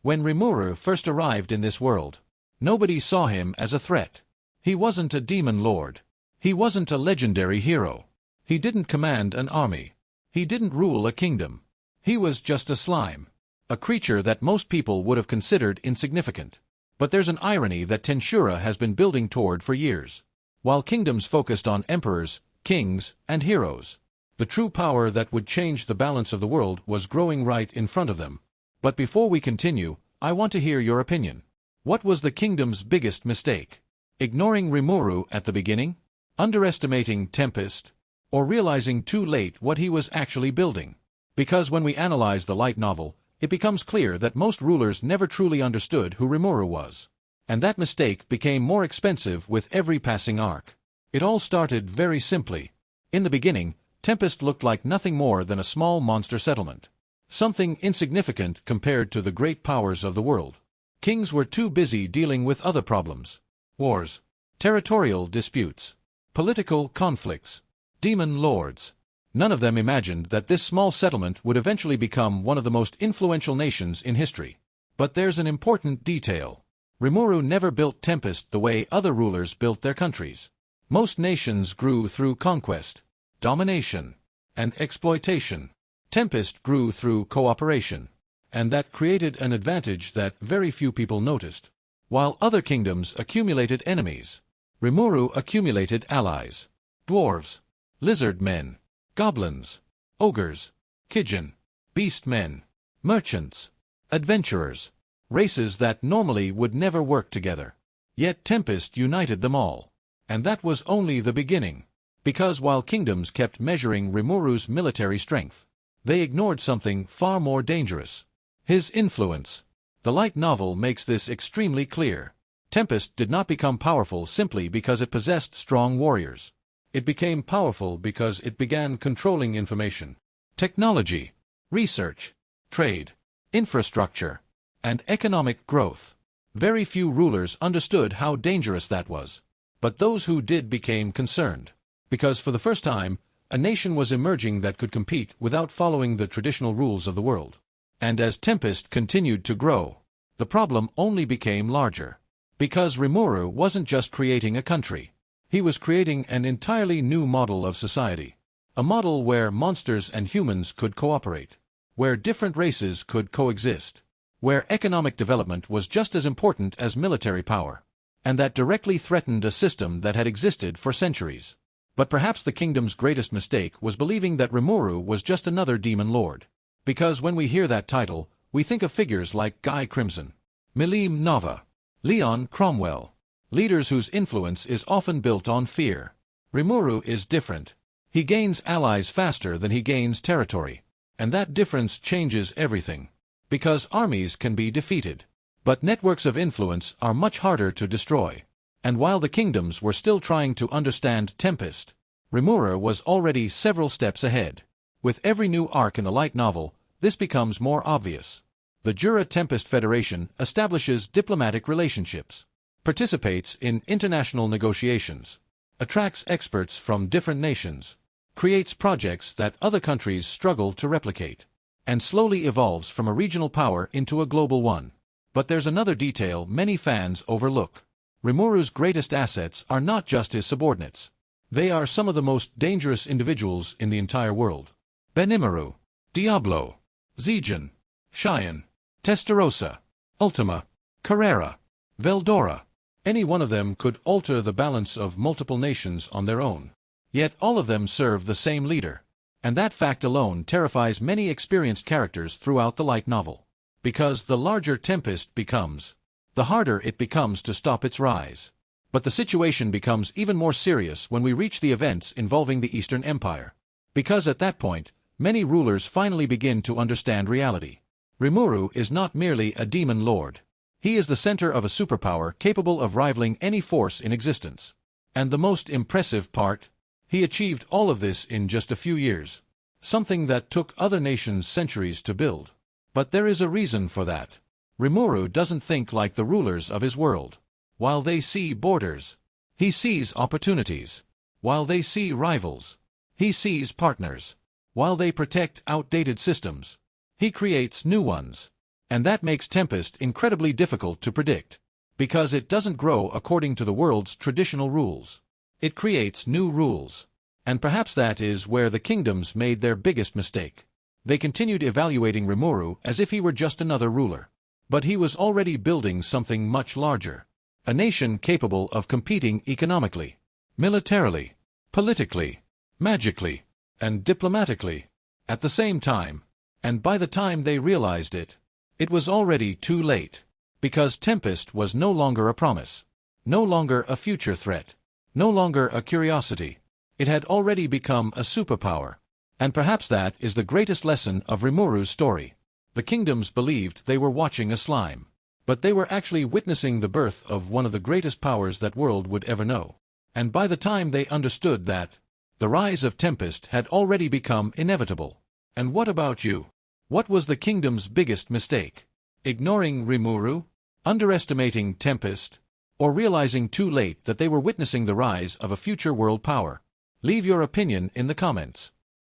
When Rimuru first arrived in this world, nobody saw him as a threat. He wasn't a demon lord. He wasn't a legendary hero. He didn't command an army. He didn't rule a kingdom. He was just a slime. A creature that most people would have considered insignificant. But there's an irony that Tensura has been building toward for years. While kingdoms focused on emperors, kings, and heroes, the true power that would change the balance of the world was growing right in front of them. But before we continue, I want to hear your opinion. What was the kingdom's biggest mistake? Ignoring Rimuru at the beginning? Underestimating Tempest? Or realizing too late what he was actually building? Because when we analyze the light novel, it becomes clear that most rulers never truly understood who Rimuru was. And that mistake became more expensive with every passing arc. It all started very simply. In the beginning, Tempest looked like nothing more than a small monster settlement. Something insignificant compared to the great powers of the world. Kings were too busy dealing with other problems. Wars, territorial disputes, political conflicts, demon lords. None of them imagined that this small settlement would eventually become one of the most influential nations in history. But there's an important detail. Rimuru never built Tempest the way other rulers built their countries. Most nations grew through conquest, domination, and exploitation. Tempest grew through cooperation, and that created an advantage that very few people noticed. While other kingdoms accumulated enemies, Rimuru accumulated allies. Dwarves, lizard men, goblins, ogres, Kijin, beast men, merchants, adventurers, races that normally would never work together. Yet Tempest united them all. And that was only the beginning. Because while kingdoms kept measuring Rimuru's military strength, they ignored something far more dangerous. His influence. The light novel makes this extremely clear. Tempest did not become powerful simply because it possessed strong warriors. It became powerful because it began controlling information, technology, research, trade, infrastructure, and economic growth. Very few rulers understood how dangerous that was. But those who did became concerned. Because for the first time, a nation was emerging that could compete without following the traditional rules of the world. And as Tempest continued to grow, the problem only became larger. Because Rimuru wasn't just creating a country. He was creating an entirely new model of society. A model where monsters and humans could cooperate. Where different races could coexist. Where economic development was just as important as military power. And that directly threatened a system that had existed for centuries. But perhaps the kingdom's greatest mistake was believing that Rimuru was just another demon lord. Because when we hear that title, we think of figures like Guy Crimson, Milim Nava, Leon Cromwell, leaders whose influence is often built on fear. Rimuru is different. He gains allies faster than he gains territory. And that difference changes everything. Because armies can be defeated. But networks of influence are much harder to destroy. And while the kingdoms were still trying to understand Tempest, Rimuru was already several steps ahead. With every new arc in the light novel, this becomes more obvious. The Jura Tempest Federation establishes diplomatic relationships, participates in international negotiations, attracts experts from different nations, creates projects that other countries struggle to replicate, and slowly evolves from a regional power into a global one. But there's another detail many fans overlook. Rimuru's greatest assets are not just his subordinates. They are some of the most dangerous individuals in the entire world. Benimaru, Diablo, Zijin, Cheyenne, Testarossa, Ultima, Carrera, Veldora. Any one of them could alter the balance of multiple nations on their own. Yet all of them serve the same leader. And that fact alone terrifies many experienced characters throughout the light novel. Because the larger Tempest becomes, the harder it becomes to stop its rise. But the situation becomes even more serious when we reach the events involving the Eastern Empire. Because at that point, many rulers finally begin to understand reality. Rimuru is not merely a demon lord. He is the center of a superpower capable of rivaling any force in existence. And the most impressive part? He achieved all of this in just a few years. Something that took other nations centuries to build. But there is a reason for that. Rimuru doesn't think like the rulers of his world. While they see borders, he sees opportunities. While they see rivals, he sees partners. While they protect outdated systems, he creates new ones. And that makes Tempest incredibly difficult to predict. Because it doesn't grow according to the world's traditional rules. It creates new rules. And perhaps that is where the kingdoms made their biggest mistake. They continued evaluating Rimuru as if he were just another ruler. But he was already building something much larger. A nation capable of competing economically, militarily, politically, magically, and diplomatically, at the same time. And by the time they realized it, it was already too late. Because Tempest was no longer a promise. No longer a future threat. No longer a curiosity. It had already become a superpower. And perhaps that is the greatest lesson of Rimuru's story. The kingdoms believed they were watching a slime. But they were actually witnessing the birth of one of the greatest powers that world would ever know. And by the time they understood that, the rise of Tempest had already become inevitable. And what about you? What was the kingdom's biggest mistake? Ignoring Rimuru? Underestimating Tempest? Or realizing too late that they were witnessing the rise of a future world power? Leave your opinion in the comments.